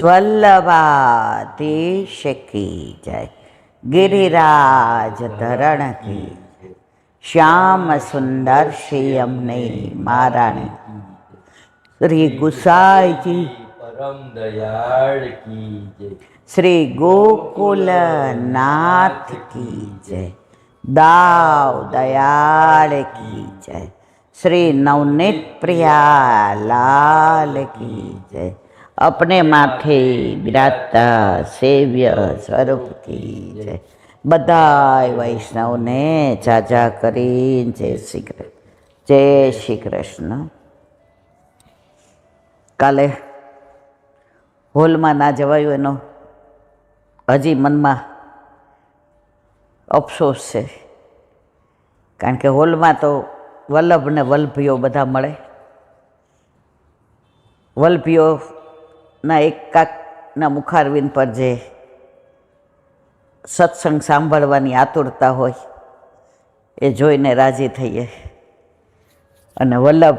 વલ્લભાધીશ કી જય, गिरिराज धरण की, श्याम सुंदर श्री अमने महाराणी, श्री गुसाई जी परम दयाल की जय, श्री गोकुल नाथ की जय, दाव दयाल की जय, श्री नवनीत प्रिया लाल की जय, अपने माथे विराजता सेव्य स्वरूप की जय। बधाई वैष्णव ने जाजा करी जय श्री कृष्ण, जय श्री कृष्ण। काले होल में ना जवायु एनो हजी मन में अफसोस है, कारण के होल में तो वल्लभ ने वल्लभीओ बधा मळे। वल्लभीओ ना एकाकना मुखारविंद पर जे सत्संग सांभळवानी आतुरता होय ए जोईने राजी थईए, अने वल्लभ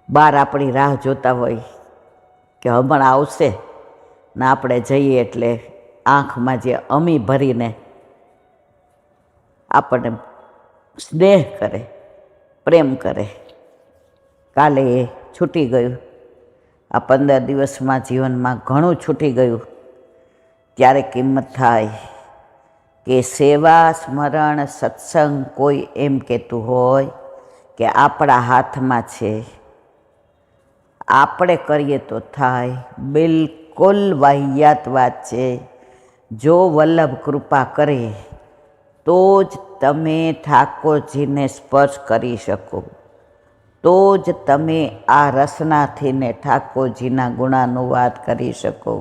बार आपणी राह जोता होय के हमणां आवशे ने आपणे जईए एटले आँखमां जे अमी भरीने आपणे स्नेह करे, प्रेम करे। काले ए छूटी गयुं। आ 15 દિવસમાં જીવનમાં ઘણું છૂટી ગયું। ત્યારે કિંમત થાય કે સેવા સ્મરણ સત્સંગ કોઈ એમ કહેતું હોય કે આપણા હાથમાં છે, આપણે કરીએ તો થાય। બિલકુલ વાહિયાત વાત છે। જો વલ્લભ કૃપા કરે તો જ તમે ઠાકોરજીને સ્પર્શ કરી શકો, તો જ તમે આ રસનાથી ને ઠાકોરજીના ગુણાનુવાદ કરી શકો।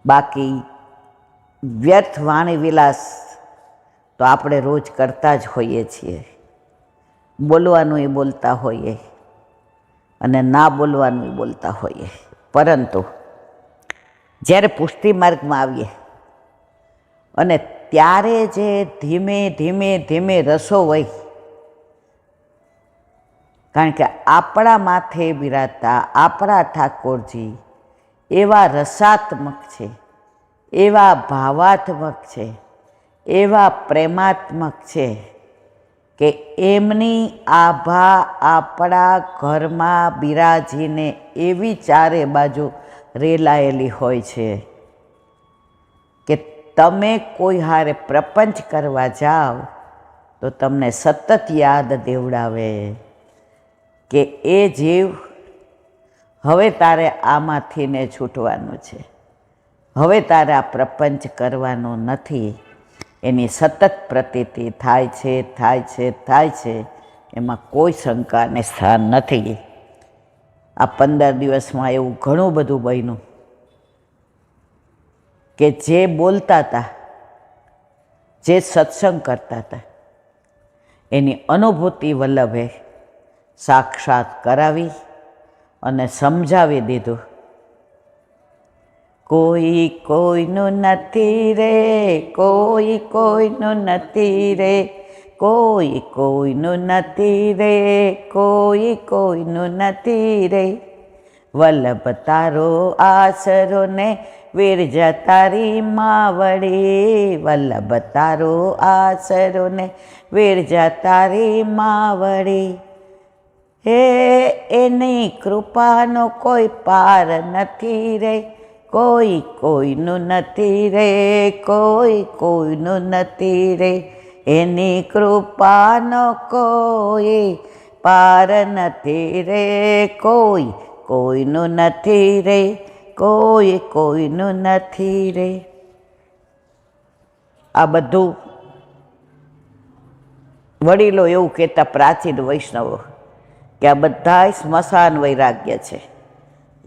બાકી વ્યર્થ વાણી વિલાસ તો આપણે રોજ કરતા જ હોઈએ છીએ। બોલવાનું એ બોલતા હોઈએ અને ના બોલવાનું એ બોલતા હોઈએ, પરંતુ જ્યારે પુષ્ટિ માર્ગમાં આવીએ અને ત્યારે જે ધીમે ધીમે ધીમે રસો હોય, કારણ કે આપણા માથે બિરાજતા આપણા ઠાકોરજી એવા રસાત્મક છે, એવા ભાવાત્મક છે, એવા પ્રેમાત્મક છે કે એમની આભા આપણા ઘરમાં બિરાજીને એવી ચારે બાજુ રેલાયેલી હોય છે કે તમે કોઈ હારે પ્રપંચ કરવા જાઓ તો તમને સતત યાદ દેવડાવે કે એ જીવ હવે તારે આમાંથી ને છૂટવાનું છે, હવે તારે આ પ્રપંચ કરવાનો નથી। એની સતત પ્રતીતિ થાય છે, થાય છે, થાય છે, એમાં કોઈ શંકાને સ્થાન નથી। આ 15 દિવસમાં એવું ઘણું બધું બન્યું કે જે બોલતા હતા, જે સત્સંગ કરતા હતા, એની અનુભૂતિ વલ્લભે સાક્ષાત કરાવી અને સમજાવી દીધું। કોઈ કોઈનું નથી રે, કોઈ કોઈનું નથી રે, કોઈ કોઈનું નથી રે, કોઈ કોઈનું નથી રે। વલ્લભ તારો આસરો ને વિરજા તારી માવડી, વલ્લભ તારો આસરો ને વિરજા તારી માવડી। હે એની કૃપાનો કોઈ પાર નથી રે, કોઈ કોઈનું નથી રે, કોઈ કોઈનું નથી રે। એની કૃપાનો કોઈ પાર નથી રે, કોઈ કોઈનું નથી રે, કોઈ કોઈનું નથી રે। આ બધું વડીલો એવું કહેતા, પ્રાચીન વૈષ્ણવો, કે આ બધાય સ્મશાન વૈરાગ્ય છે।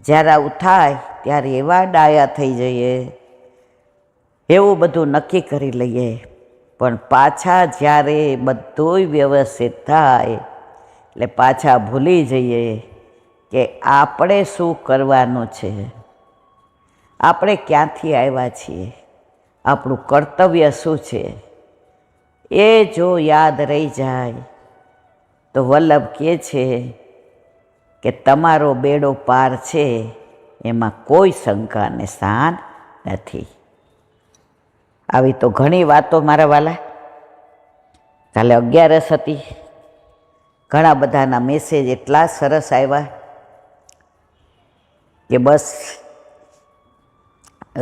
જ્યારે આવું થાય ત્યારે એવા ડાયા થઈ જઈએ, એવું બધું નક્કી કરી લઈએ, પણ પાછા જ્યારે બધુંય વ્યવસ્થિત થાય એટલે પાછા ભૂલી જઈએ કે આપણે શું કરવાનું છે, આપણે ક્યાંથી આવ્યા છીએ, આપણું કર્તવ્ય શું છે। એ જો યાદ રહી જાય તો વલ્લભ કહે છે કે તમારો બેડો પાર છે, એમાં કોઈ શંકાને સ્થાન નથી. આવી તો ઘણી વાતો મારા વાલા. કાલે 11 હતી, ઘણા બધાના મેસેજ એટલા સરસ આવ્યા કે બસ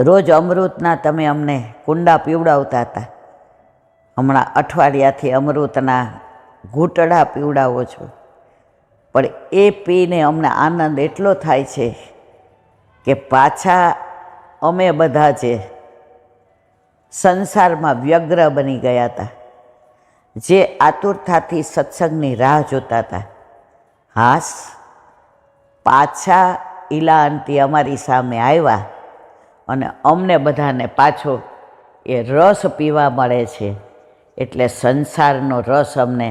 રોજ અમૃતના તમે અમને કુંડા પીવડાવતા હતા, હમણાં અઠવાડિયાથી અમૃતના ઘૂંટડા પીવડાવો છો. પણ એ પીને અમને આનંદ એટલો થાય છે કે પાછા અમે બધા જે સંસારમાં વ્યગ્ર બની ગયા હતા, જે આતુરતાથી સત્સંગની રાહ જોતા હતા, હાસ પાછા ઈલાંતી અમારી સામે આવ્યા અને અમને બધાને પાછો એ રસ પીવા મળે છે. એટલે સંસારનો રસ અમને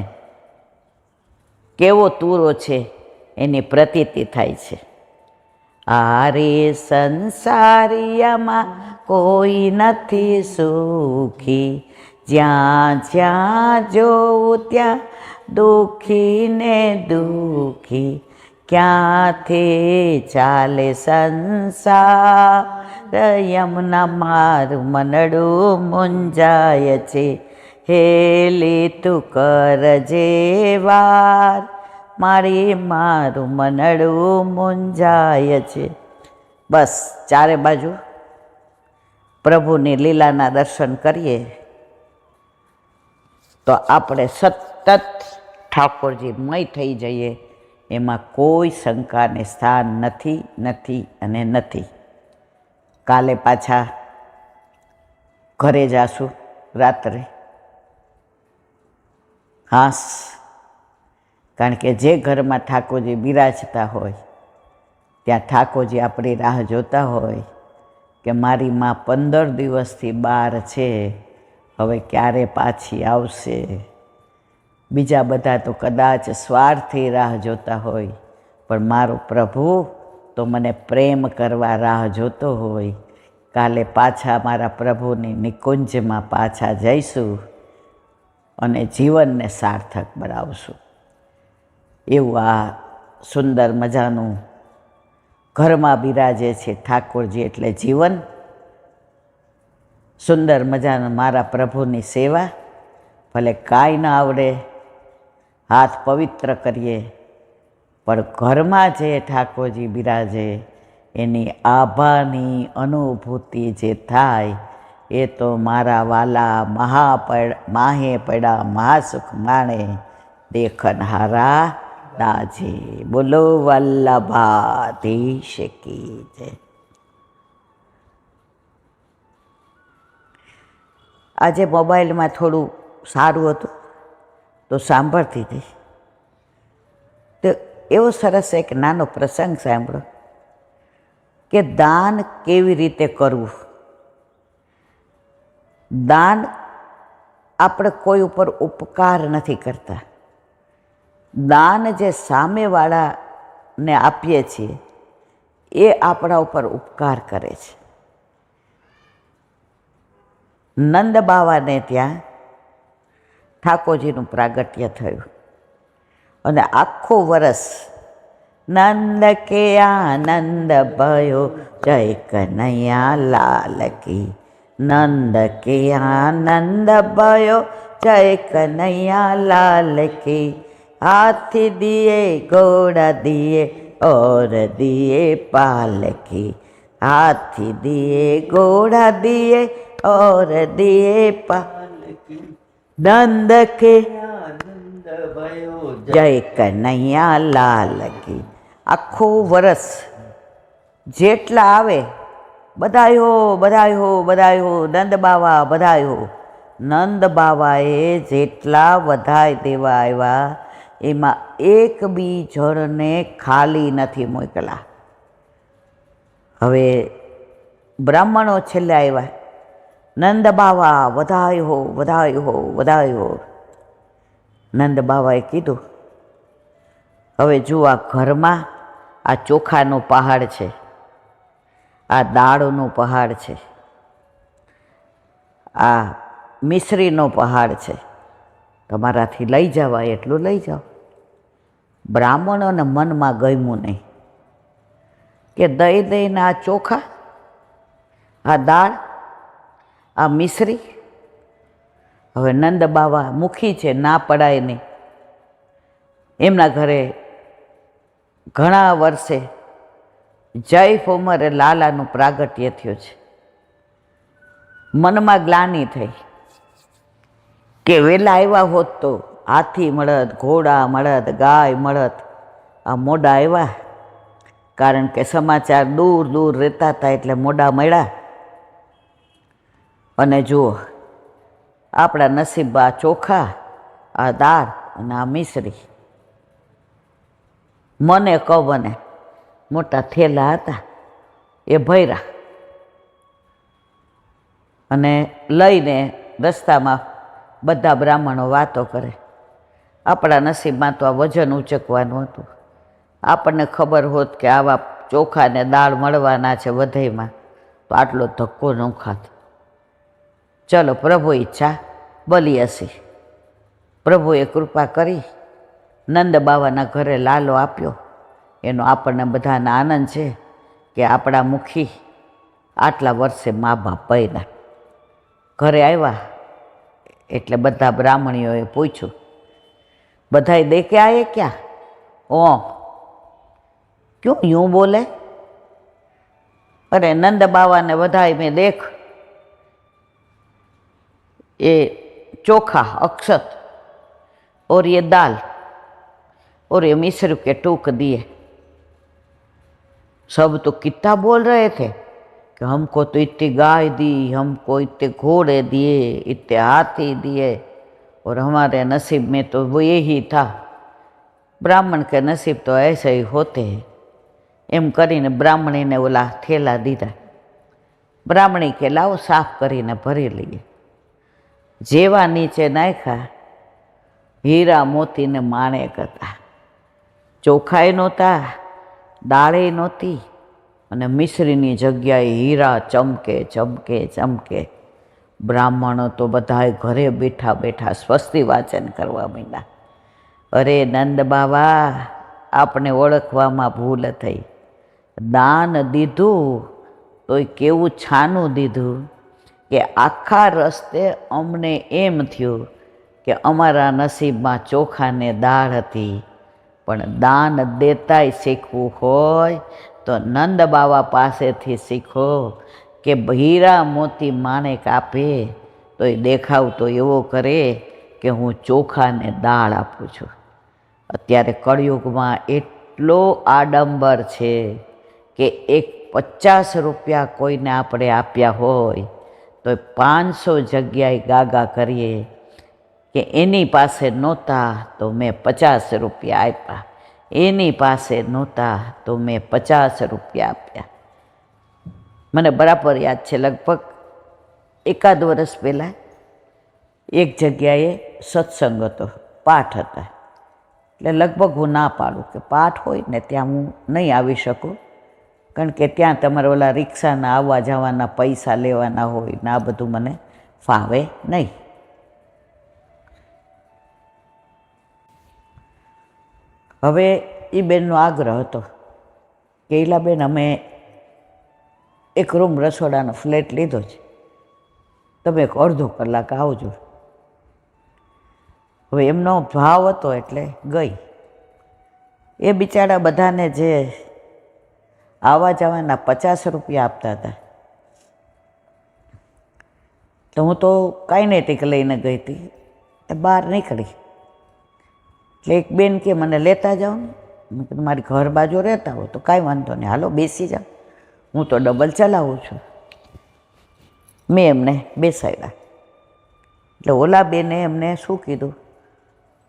કેવો તૂરો છે એની પ્રતીતિ થાય છે. આરે સંસારિયામાં કોઈ નથી સુખી, જ્યાં જ્યાં જોઉં ત્યાં દુઃખી ને દુઃખી, ક્યાંથી ચાલે સંસાર યમના મારું મનડું મૂંઝાય છે, હેલી તું કરજે વાર, મારી મારું મનડું મૂંઝાય છે. બસ ચારે બાજુ પ્રભુની લીલાના દર્શન કરીએ તો આપણે સતત ઠાકોરજીમય થઈ જઈએ, એમાં કોઈ શંકાને સ્થાન નથી, નથી અને નથી. કાલે પાછા ઘરે જાશું રાત્રે. હાસ, કારણ કે જે ઘરમાં ઠાકોરજી બિરાજતા હોય ત્યાં ઠાકોરજી આપણી રાહ જોતા હોય કે મારી માં 15 દિવસથી બહાર છે, હવે ક્યારે પાછી આવશે. બીજા બધા તો કદાચ સ્વાર્થથી રાહ જોતા હોય, પણ મારો પ્રભુ તો મને પ્રેમ કરવા રાહ જોતો હોય. કાલે પાછા મારા પ્રભુની નિકુંજમાં પાછા જઈશું અને જીવનને સાર્થક બનાવશું. એવું આ સુંદર મજાનું ઘરમાં બિરાજે છે ઠાકોરજી, એટલે જીવન સુંદર મજાનું મારા પ્રભુની સેવા. ભલે કાંઈ ન આવડે, હાથ પવિત્ર કરીએ, પણ ઘરમાં જે ઠાકોરજી બિરાજે એની આભાની અનુભૂતિ જે થાય એ તો મારા વાલા માહે પડ્યા મહાસુખ માણે, દેખનહારા દાજે. બોલો વલ્લભાધીશ કી જય. આજે મોબાઈલમાં થોડું સારું હતું તો સાંભળતી હતી, તો એવો સરસ એક નાનો પ્રસંગ સાંભળો કે દાન કેવી રીતે કરવું. દાન આપણે કોઈ ઉપર ઉપકાર નથી કરતા, દાન જે સામેવાળાને આપીએ છીએ એ આપણા ઉપર ઉપકાર કરે છે. નંદ બાવાને ત્યાં ઠાકોરજીનું પ્રાગટ્ય થયું અને આખું વરસ નંદ કે આનંદ ભયો જય કનૈયા લાલ કી, નંદ કે આનંદ ભયો જય કનૈયા લાલ કી, હાથી દિए घोड़ा दिए और दिए पालकी, हाथी दिए घोड़ा दिए और दिए पालकी, नंद के आनंद भयो जय कन्हैया लाल की. આખું વરસ જેટલા આવે બધાય હો બધાય હો બધાય હો, નંદ બાવા બધાય હો. નંદ બાવાએ જેટલા વધાય દેવા આવ્યા એમાં એક બી જણને ખાલી નથી મોકલા. હવે બ્રાહ્મણો છેલ્લે આવ્યા, નંદ બાવા વધાય હો વધાય હો વધાય હો. નંદ બાવાએ કીધું, હવે જુઓ આ ઘરમાં આ ચોખાનો પહાડ છે, આ દાળનો પહાડ છે, આ મિશ્રીનો પહાડ છે, તમારાથી લઈ જવાય એટલું લઈ જાઓ. બ્રાહ્મણોને મનમાં ગમ્યું નહીં કે દઈ દઈને આ ચોખા, આ દાળ, આ મિશ્રી. હવે નંદ બાવા મુખી છે, ના પડાય નહીં. એમના ઘરે ઘણા વર્ષે જૈફ ઉંમરે લાલાનું પ્રાગટ્ય થયું છે. મનમાં ગ્લાનિ થઈ કે વહેલા આવ્યા હોત તો હાથી મળત, ઘોડા મળત, ગાય મળત. આ મોડા આવ્યા કારણ કે સમાચાર દૂર દૂર રહેતા હતા એટલે મોડા મળ્યા. અને જુઓ આપણા નસીબ આ ચોખા, આ દાળ અને આ મિશ્રી. મને કવને મોટા થેલા હતા એ ભર્યા અને લઈને રસ્તામાં બધા બ્રાહ્મણો વાતો કરે. આપણા નસીબમાં તો આ વજન ઉચકવાનું હતું. આપણને ખબર હોત કે આવા ચોખા ને દાળ મળવાના છે વધઈમાં તો આટલો ધક્કો ન ખાત. ચલો, પ્રભુ ઈચ્છા બલી હશે. પ્રભુએ કૃપા કરી નંદ બાવાના ઘરે લાલો આપ્યો. એનો આપણને બધાને આનંદ છે કે આપણા મુખી આટલા વર્ષે મા બાપ બન્યા. ઘરે આવ્યા એટલે બધા બ્રાહ્મણીઓએ પૂછ્યું, બધાએ દેખે આયે ક્યાં? ઓ ક્यों यूं बोले? अरे नंद बाबा ने बधाई में देख ये चोखा अक्षत और ये दाल और ये मिश्र के टूक दिए. सब तो कितना बोल रहे थे कि हमको तो इतनी गाय दी, हमको इतने घोड़े दिए, इतने हाथी दिए और हमारे नसीब में तो वो यही था. ब्राह्मण के नसीब तो ऐसे ही होते हैं. એમ કરીને બ્રાહ્મણીને ઓલા થેલા દીધા. બ્રાહ્મણી કે લાવો સાફ કરીને ભરી લઈએ. જેવા નીચે નાખ્યા હીરા મોતીને માણેક હતા. ચોખાય નહોતા, દાળે નહોતી અને મિશ્રીની જગ્યાએ હીરા ચમકે ચમકે ચમકે. બ્રાહ્મણો તો બધાએ ઘરે બેઠા બેઠા સ્વસ્તિ વાચન કરવા માંડ્યા. અરે નંદ બાવા, આપણે ઓળખવામાં ભૂલ થઈ. દાન દીધું તોય કેવું છાનું દીધું કે આખા રસ્તે અમને એમ થયું કે અમારા નસીબમાં ચોખા ને દાળ હતી. પણ દાન દેતાય શીખવું હોય તો નંદ બાવા પાસેથી શીખો કે હીરા મોતી માણેક આપે તોય દેખાવ તો એવો કરે કે હું ચોખા ને દાળ આપું છું. અત્યારે કળિયુગમાં એટલો આડંબર છે કે 50 રૂપિયા કોઈને આપણે આપ્યા હોય તો 500 જગ્યાએ ગાગા કરીએ કે એની પાસે નહોતા તો મેં 50 રૂપિયા આપ્યા, એની પાસે નહોતા તો મેં 50 રૂપિયા આપ્યા. મને બરાબર યાદ છે, લગભગ 1 વર્ષ પહેલાં એક જગ્યાએ સત્સંગ હતો, પાઠ હતા. એટલે લગભગ હું ના પાડું કે પાઠ હોય ને ત્યાં હું નહીં આવી શકું, કારણ કે ત્યાં તમારે ઓલા રિક્ષાના આવવા જવાના પૈસા લેવાના હોય ને આ બધું મને ફાવે નહીં. હવે એ બેનનો આગ્રહ હતો કે ઈલાબેન, અમે એક રૂમ રસોડાનો ફ્લેટ લીધો છે, તમે એક અડધો કલાક આવજો. હવે એમનો ભાવ હતો એટલે ગઈ. એ બિચારા બધાને જે આવવા જવાના 50 રૂપિયા આપતા હતા, તો હું તો કાઇનેટિક લઈને ગઈ હતી. બહાર નીકળી એટલે એક બેન કે મને લેતા જાઓ ને. મેં કીધું મારી ઘર બાજુ રહેતા હોય તો કાંઈ વાંધો નહીં, હાલો બેસી જાઓ, હું તો ડબલ ચલાવું છું. મેં એમને બેસાડ્યા. એટલે ઓલા બેને એમને શું કીધું,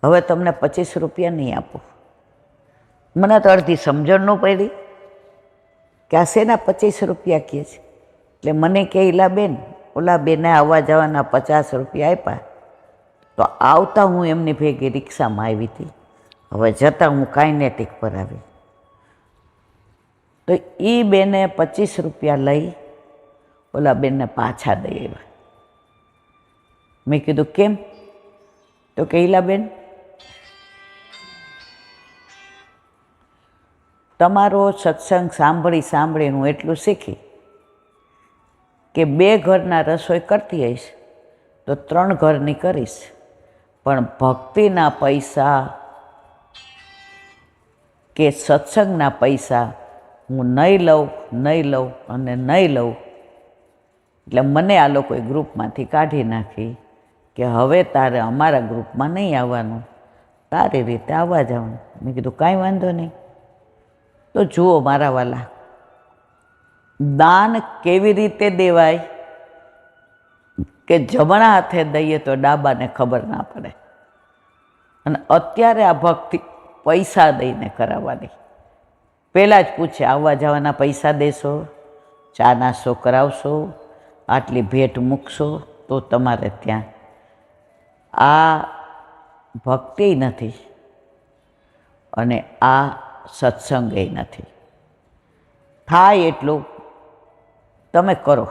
હવે તમને 25 રૂપિયા નહીં આપું. મને તો અડધી સમજણ ન પડી કે આ શેના 25 રૂપિયા કહે છે. એટલે મને કે ઈલાબેન, ઓલા બેને આવવા જવાના 50 રૂપિયા આપ્યા, તો આવતા હું એમની ભેગી રિક્ષામાં આવી હતી, હવે જતાં હું કાઇનેટિક પર આવી. તો એ બેને 25 રૂપિયા લઈ ઓલા બેનને પાછા દઈ આવ્યા. મેં કીધું કેમ? તો કે ઈલાબેન, તમારો સત્સંગ સાંભળીને હું એટલું શીખી કે 2 ઘરના રસોઈ કરતી હઈશ તો 3 ઘરની કરીશ, પણ ભક્તિના પૈસા કે સત્સંગના પૈસા હું નહીં લઉં અને નહીં લઉં. એટલે મને આ લોકોએ ગ્રુપમાંથી કાઢી નાખી કે હવે તારે અમારા ગ્રુપમાં નહીં આવવાનું, તારી રીતે આવવા જવાનું. મેં કીધું કાંઈ વાંધો નહીં. તો જુઓ મારા વાલા, દાન કેવી રીતે દેવાય કે જમણા હાથે દઈએ તો ડાબાને ખબર ના પડે. અને અત્યારે આ ભક્તિ પૈસા દઈને કરાવવાની. પહેલાં જ પૂછે આવવા જવાના પૈસા દેશો, ચા નાસ્તો કરાવશો, આટલી ભેટ મૂકશો તો તમારે ત્યાં. આ ભક્તિ નથી અને આ સત્સંગે નથી. થાય એટલું તમે કરો,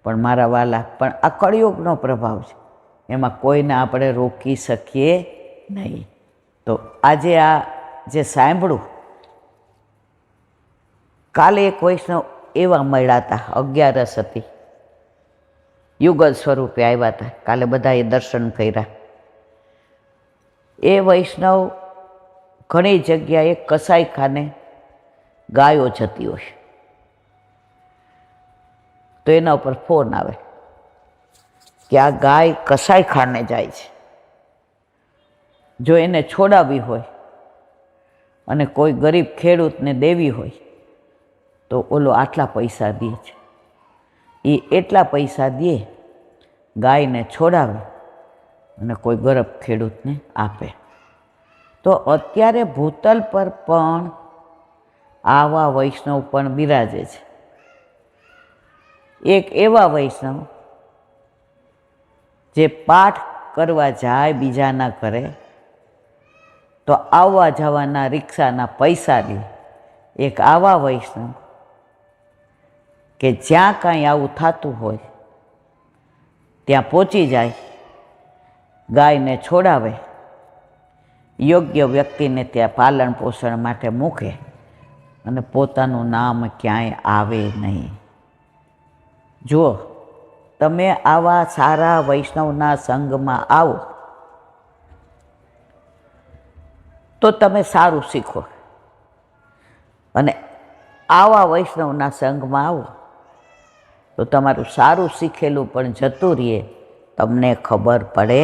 પણ મારા વાલા, પણ આ કળિયુગનો પ્રભાવ છે, એમાં કોઈને આપણે રોકી શકીએ નહીં. તો આજે આ જે સાંભળું, કાલે એક વૈષ્ણવ એવા મળ્યા હતા, 11 હતી, યુગલ સ્વરૂપે આવ્યા હતા. કાલે બધાએ દર્શન કર્યા. એ વૈષ્ણવ ઘણી જગ્યાએ કસાઈખાને ગાયો જતી હોય તો એના ઉપર ફોન આવે કે આ ગાય કસાઈખાને જાય છે, જો એને છોડાવવી હોય અને કોઈ ગરીબ ખેડૂતને દેવી હોય તો ઓલો આટલા પૈસા દે છે. એ એટલા પૈસા દે, ગાયને છોડાવે અને કોઈ ગરીબ ખેડૂતને આપે. તો અત્યારે ભૂતલ પર પણ આવા વૈષ્ણવ પણ બિરાજે છે. એક એવા વૈષ્ણવ જે પાઠ કરવા જાય બીજાના ઘરે તો આવવા જવાના રિક્ષાના પૈસા લે. એક આવા વૈષ્ણવ કે જ્યાં કાંઈ આવું થતું હોય ત્યાં પહોંચી જાય, ગાયને છોડાવે, યોગ્ય વ્યક્તિને ત્યાં પાલન પોષણ માટે મૂકે અને પોતાનું નામ ક્યાંય આવે નહીં. જુઓ, તમે આવા સારા વૈષ્ણવના સંગમાં આવો તો તમે સારું શીખો, અને આવા વૈષ્ણવના સંગમાં આવો તો તમારું સારું શીખેલું પણ જતું રહે, તમને ખબર પડે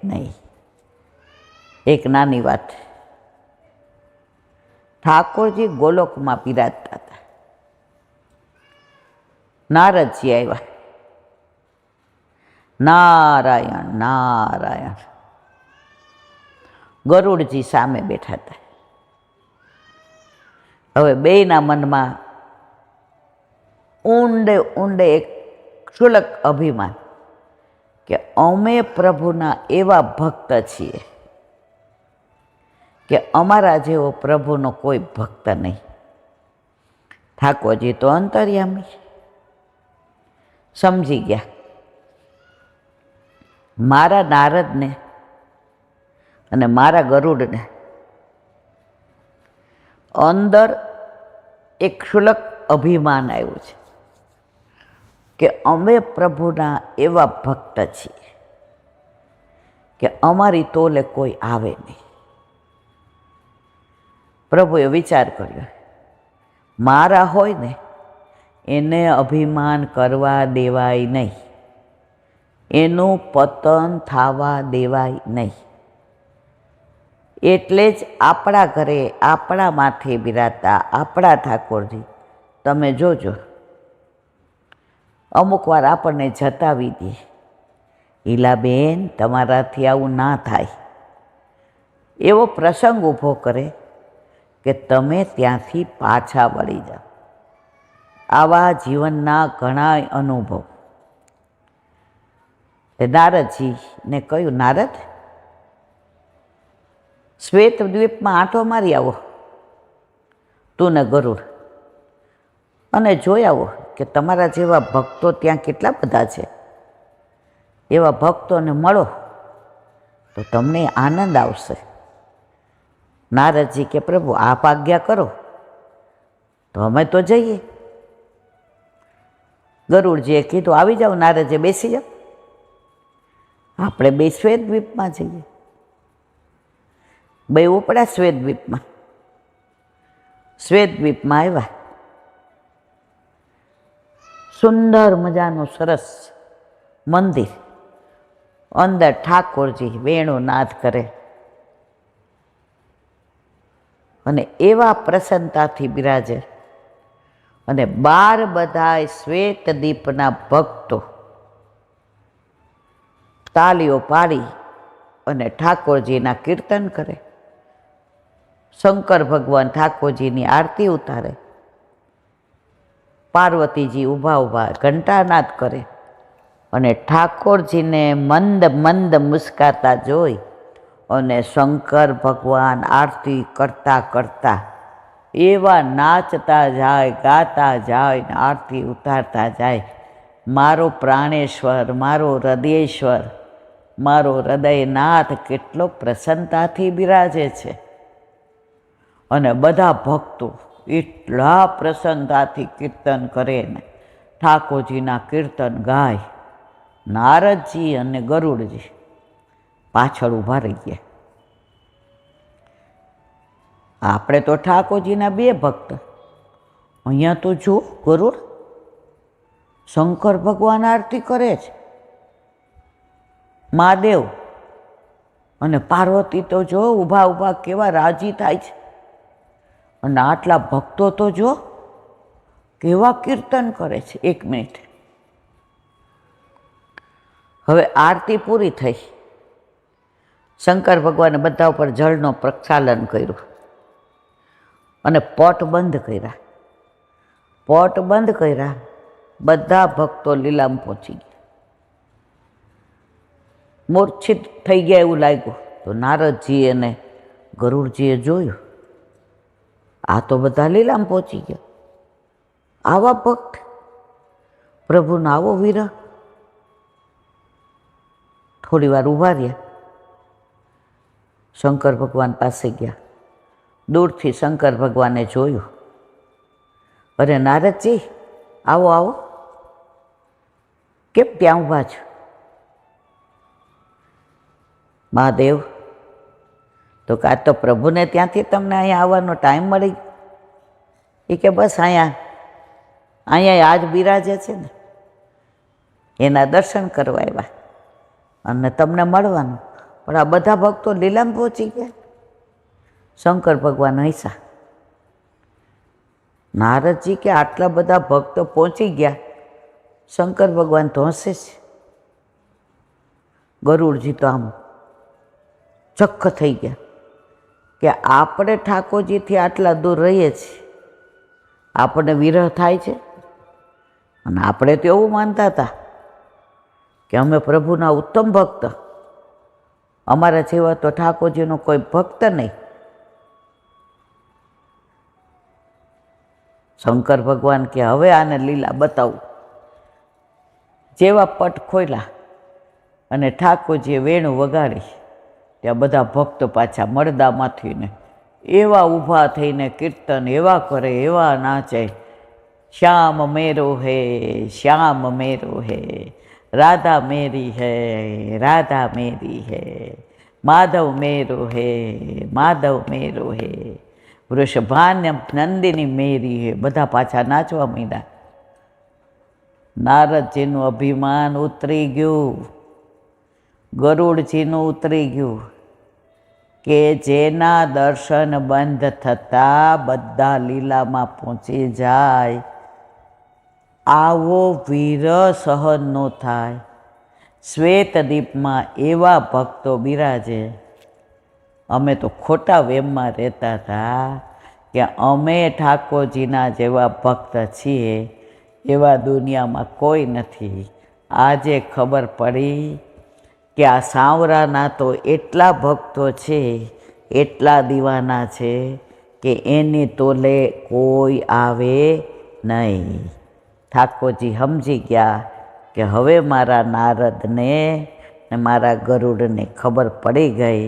નહીં. એક નાની વાત, ઠાકોરજી ગોલોકમાં બિરાજતા હતા. નારદજી આવ્યા. નારાયણ નારાયણ. ગરુડજી સામે બેઠા હતા. હવે બેયના મનમાં ઊંડે ઊંડે એક ક્ષુલક અભિમાન કે અમે પ્રભુના એવા ભક્ત છીએ કે અમારા જેવો પ્રભુનો કોઈ ભક્ત નહીં. ઠાકોરજી તો અંતર્યામી સમજી ગયા. મારા નારદને અને મારા ગરુડને અંદર એક ક્ષુલક અભિમાન આવ્યું છે કે અમે પ્રભુના એવા ભક્ત છીએ કે અમારી તોલે કોઈ આવે નહીં. પ્રભુએ વિચાર કર્યો, મારા હોય ને એને અભિમાન કરવા દેવાય નહીં, એનું પતન થવા દેવાય નહીં. એટલે જ આપણા ઘરે આપણા માથે બિરાજતા આપણા ઠાકોરજી તમે જોજો, અમુક વાર આપણને જતાવી દે, ઈલાબેન તમારાથી આવું ના થાય, એવો પ્રસંગ ઊભો કરે કે તમે ત્યાંથી પાછા વળી જાઓ. આવા જીવનના ઘણા અનુભવ. નારદજીને કહ્યું, નારદ, શ્વેત દ્વીપમાં આંટો મારી આવો તું ને ગરુડ, અને જોઈ આવો કે તમારા જેવા ભક્તો ત્યાં કેટલા બધા છે. એવા ભક્તોને મળો તો તમને આનંદ આવશે. નારદજી કે પ્રભુ આપ આજ્ઞા કરો. તો અમે તો જઈએ. ગરુડજીએ કીધું આવી જાઓ, નારદજી બેસી જાઓ, આપણે બે શ્વેતદ્વીપમાં જઈએ. બે ઉપડા શ્વેતદ્વીપમાં. શ્વેતદ્વીપમાં આવ્યા. સુંદર મજાનું સરસ મંદિર, અંદર ઠાકોરજી વેણુ નાદ કરે અને એવા પ્રસન્નતાથી બિરાજે. અને 12 બધાય શ્વેતદીપના ભક્તો તાલીઓ પાડી અને ઠાકોરજીના કીર્તન કરે. શંકર ભગવાન ઠાકોરજીની આરતી ઉતારે. પાર્વતીજી ઊભા ઊભા ઘંટાનાદ કરે અને ઠાકોરજીને મંદ મંદ મુસ્કાતા જોઈ અને શંકર ભગવાન આરતી કરતા કરતા એવા નાચતા જાય, ગાતા જાય ને આરતી ઉતારતા જાય. મારો પ્રાણેશ્વર, મારો હૃદયેશ્વર, મારો હૃદયનાથ કેટલો પ્રસન્નતાથી બિરાજે છે. અને બધા ભક્તો એટલા પ્રસન્નતાથી કીર્તન કરે ને ઠાકોરજીના કીર્તન ગાય. નારદજી અને ગરુડજી પાછળ ઊભા રહી ગયા. આપણે તો ઠાકોરજીના 2 ભક્ત, અહીંયા તો જો ગરુડ શંકર ભગવાન આરતી કરે છે, મહાદેવ અને પાર્વતી તો જો ઊભા ઊભા કેવા રાજી થાય છે. અને આટલા ભક્તો તો જો કેવા કીર્તન કરે છે. 1 મિનિટ. હવે આરતી પૂરી થઈ. શંકર ભગવાને બધા ઉપર જળનો પ્રક્ષાલન કર્યું અને પટ બંધ કર્યા. પટ બંધ કર્યા. બધા ભક્તો લીલામ પહોંચી ગયા. મૂર્છિત થઈ ગયા એવું લાગ્યું. તો નારદજી અને ગરુડજીએ જોયું, આ તો બધા લીલામ પહોંચી ગયા. આવા ભક્ત, પ્રભુનો આવો વિરહ. થોડી વાર ઊભા રહ્યા. શંકર ભગવાન પાસે ગયા. દૂરથી શંકર ભગવાને જોયું. અરે નારદજી, આવો આવો, કેમ ત્યાં ઊભા છો? મહાદેવ તો કાં તો પ્રભુને ત્યાંથી તમને અહીંયા આવવાનો ટાઈમ મળી. એ કે બસ અહીંયા આજ બિરાજે છે ને, એના દર્શન કરવા આવ્યા અને તમને મળવાનું. પણ આ બધા ભક્તો લીલામ પહોંચી ગયા. શંકર ભગવાન હૈસા. નારદજી કે આટલા બધા ભક્તો પહોંચી ગયા, શંકર ભગવાન તો હસે છે. ગરુડજી તો આમ ચક્ક થઈ ગયા કે આપણે ઠાકોરજીથી આટલા દૂર રહીએ છીએ, આપણને વિરહ થાય છે. અને આપણે તો એવું માનતા હતા કે અમે પ્રભુના ઉત્તમ ભક્ત, અમારા જેવા તો ઠાકોરજીનો કોઈ ભક્ત નહીં. શંકર ભગવાન કે હવે આને લીલા બતાવું. જેવા પટ ખોલ્યા અને ઠાકોરજીએ વેણુ વગાડી, ત્યાં બધા ભક્તો પાછા મળદામાંથી ને એવા ઊભા થઈને કીર્તન એવા કરે, એવા નાચે. શ્યામ મેરો હે, શ્યામ મેરો હે, રાધા મેરી હે, રાધા મેરી હે, માધવ મેરો હે, માધવ મેરો હે, વૃષભાન્ય નંદિની મેરી હે. બધા પાછા નાચવા માંડ્યા. નારદજીનું અભિમાન ઉતરી ગયું, ગરુડજીનું ઉતરી ગયું કે જેના દર્શન બંધ થતાં બધા લીલામાં પહોંચી જાય, આવો વિરહ સહન ન થાય. શ્વેતદીપમાં એવા ભક્તો બિરાજે. અમે તો ખોટા વેમમાં રહેતા હતા કે અમે ઠાકોરજીના જેવા ભક્ત છીએ, એવા દુનિયામાં કોઈ નથી. આજે ખબર પડી કે આ સાંવરાના તો એટલા ભક્તો છે, એટલા દીવાના છે કે એની તોલે કોઈ આવે નહીં. ઠાકોરજી સમજી ગયા કે હવે મારા નારદને ને મારા ગરુડને ખબર પડી ગઈ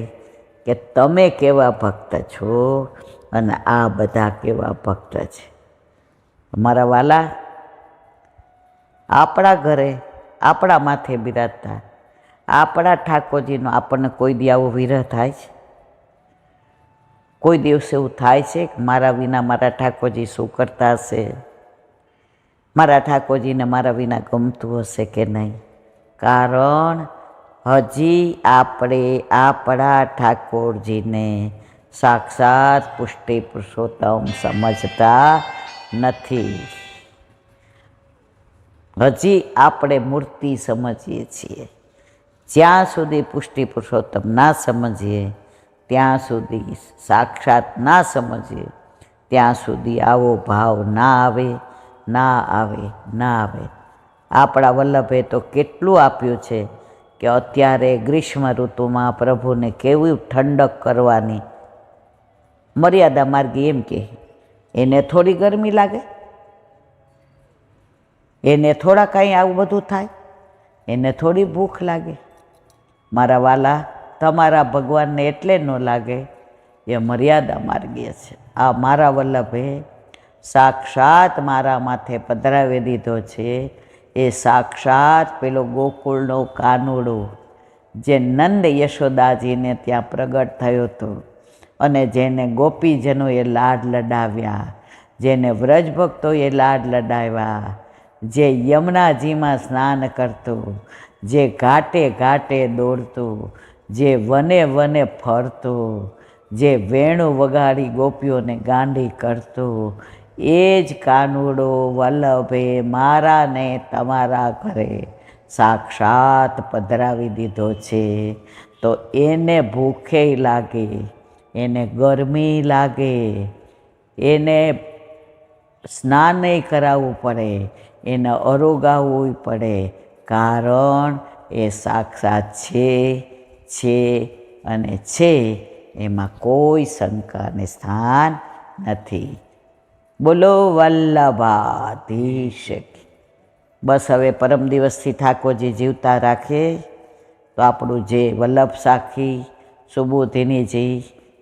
કે તમે કેવા ભક્ત છો અને આ બધા કેવા ભક્ત છે. મારા વાલા, આપણા ઘરે આપણા માથે બિરાજતા આપણા ઠાકોરજીનો આપણને કોઈ દી આવો વિરહ થાય છે? કોઈ દિવસ એવું થાય છે કે મારા વિના મારા ઠાકોરજી શું કરતા હશે? મારા ઠાકોરજીને મારા વિના ગમતું હશે કે નહીં? કારણ હજી આપણે આપણા ઠાકોરજીને સાક્ષાત પુષ્ટિ પુરુષોત્તમ સમજતા નથી. હજી આપણે મૂર્તિ સમજીએ છીએ. જ્યાં સુધી પુષ્ટિ પુરુષોત્તમ ના સમજીએ, ત્યાં સુધી સાક્ષાત ના સમજીએ, ત્યાં સુધી આવો ભાવ ના આવે, ના આવે, ના આવે. આપણા વલ્લભે તો કેટલું આપ્યું છે કે અત્યારે ગ્રીષ્મ ઋતુમાં પ્રભુને કેવી ઠંડક કરવાની. મર્યાદા માર્ગી એમ કે એને થોડી ગરમી લાગે, એને થોડા કાંઈ આવું બધું થાય, એને થોડી ભૂખ લાગે. મારા વાલા, તમારા ભગવાનને એટલે ન લાગે, એ મર્યાદા માર્ગીય છે. આ મારા વલ્લભે સાક્ષાત મારા માથે પધરાવી દીધો છે. એ સાક્ષાત પેલો ગોકુળનો કાનુડો જે નંદ યશોદાજીને ત્યાં પ્રગટ થયો હતો અને જેને ગોપીજનોએ લાડ લડાવ્યા, જેને વ્રજભક્તોએ લાડ લડાવ્યા, જે યમુનાજીમાં સ્નાન કરતું, જે ઘાટે ઘાટે દોડતું, જે વને વને ફરતું, જે વેણું વગાડી ગોપીઓને ગાંડી કરતું, એ જ કાનુડો વલ્લભે મારા ને તમારા ઘરે સાક્ષાત પધરાવી દીધો છે. તો એને ભૂખે લાગે, એને ગરમી લાગે, એને સ્નાને કરાવવું પડે, એને અરોગાવવું પડે, કારણ એ સાક્ષાત છે અને છે, એમાં કોઈ શંકાને સ્થાન નથી. બોલો વલ્લભાધીશ. બસ હવે પરમ દિવસથી ઠાકોરજી જીવતા રાખે તો આપણું જે વલ્લભ સાખી સુબોધિનીજી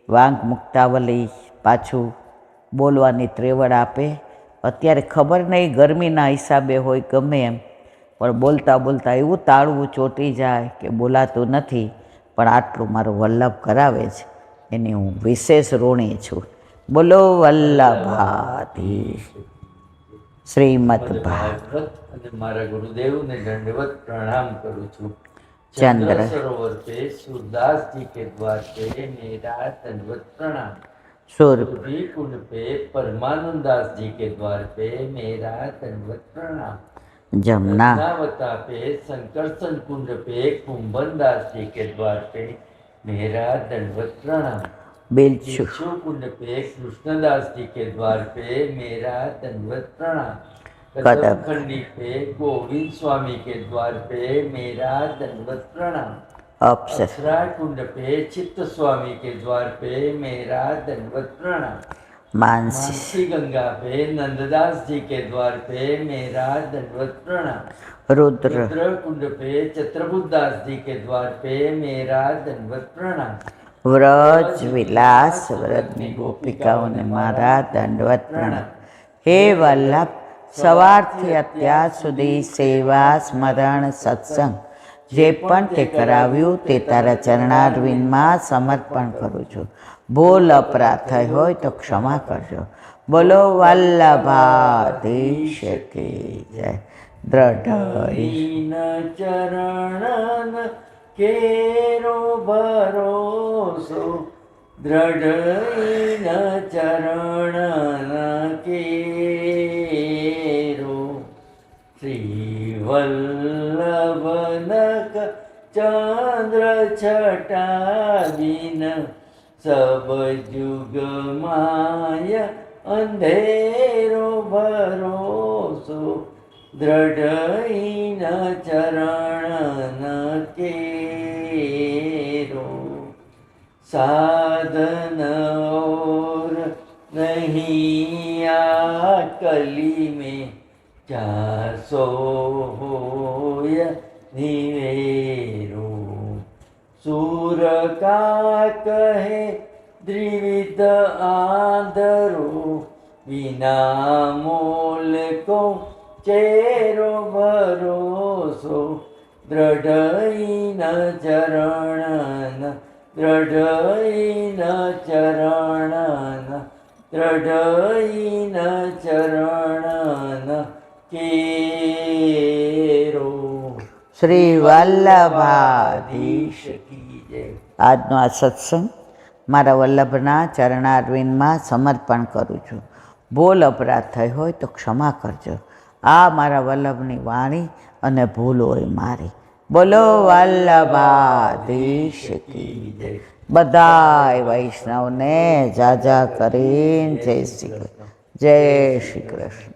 વાંક મુક્તાવલી પાછું બોલવાની ત્રેવડ આપે. અત્યારે ખબર નહીં ગરમીના હિસાબે હોય ગમે એમ, પણ બોલતા બોલતા એવું તાળવું ચોંટી જાય કે બોલાતું નથી. પણ આટલું મારું વલ્લભ કરાવે છે એની હું વિશેષ ઋણી છું. બોલો વલ્લભાધીશ. શ્રીમદ ભાગવત. અને મારા ગુરુદેવને દંડવત પ્રણામ કરું છું. चंद्र सरोवर पे सूरदास जी के द्वार पे मेरा दंडवत प्रणाम. सूर सूर्य कुंड पे परमानंद दास जी के द्वार पे मेरा दंडवत प्रणाम. जमुना रत्नावता पे संकर्षण कुंड पे कुंभन दास जी के द्वार पे मेरा दंडवत प्रणाम. बिल्चु बिच्छू कुंड पे कृष्णदास जी के द्वार पे मेरा दंडवत प्रणाम. कदम खंडी पे गोविंद स्वामी के द्वार पे मेरा दंडवत प्रणाम. अप्सरा कुंड पे चित्त स्वामी के द्वार पे मेरा दंडवत प्रणाम. मानसी गंगा पे नंददास जी के द्वार पे मेरा दंडवत प्रणाम. रुद्र कुंड पे चत्रबुद्धास जी के द्वार पे मेरा दंडवत प्रणाम. व्रज विलास व्रतनी गोपिकाओं ने मारा दंडवत प्रणाम. हे वल्लभ, સવારથી અત્યાર સુધી સેવા સ્મરણ સત્સંગ જે પણ તે કરાવ્યું તે તારા ચરણારવિંદમાં સમર્પણ કરું છું. ભૂલ અપરાધ થઈ હોય તો ક્ષમા કરજો. બોલો વલ્લભાધીશ કી જય. દ્રઢ ચરણ કેરો ભરોસો, દ્રઢ ચરણ કેરો. શ્રી વલ્લભનક ચંદ્ર છટા બિન સબ જુગ માય અંધેરો ભરોસો, દ્રઢ ચરણ કેરો. साधन और नहीं आ कली में, चासो होय निवेरो. सूर का कहे द्विविध आंधरो, વિના મૂલ કો ચેરો ભરોસો દ્રઢઈન ચરણન દ્રઢઈન ચરણન દ્રઢઈન ચરણન કેરો. શ્રી વલ્લભાધીશ કી જય. આજનો આ સત્સંગ મારા વલ્લભના ચરણારવિંદમાં સમર્પણ કરું છું. ભૂલ અપરાધ થઈ હોય તો ક્ષમા કરજો. આ મારા વલ્લભની વાણી અને ભૂલ હોય મારી. બોલો વલ્લભાધીશ કી જય. બધાય વૈષ્ણવને જાજા કરીને જય શ્રી કૃષ્ણ. જય શ્રી કૃષ્ણ.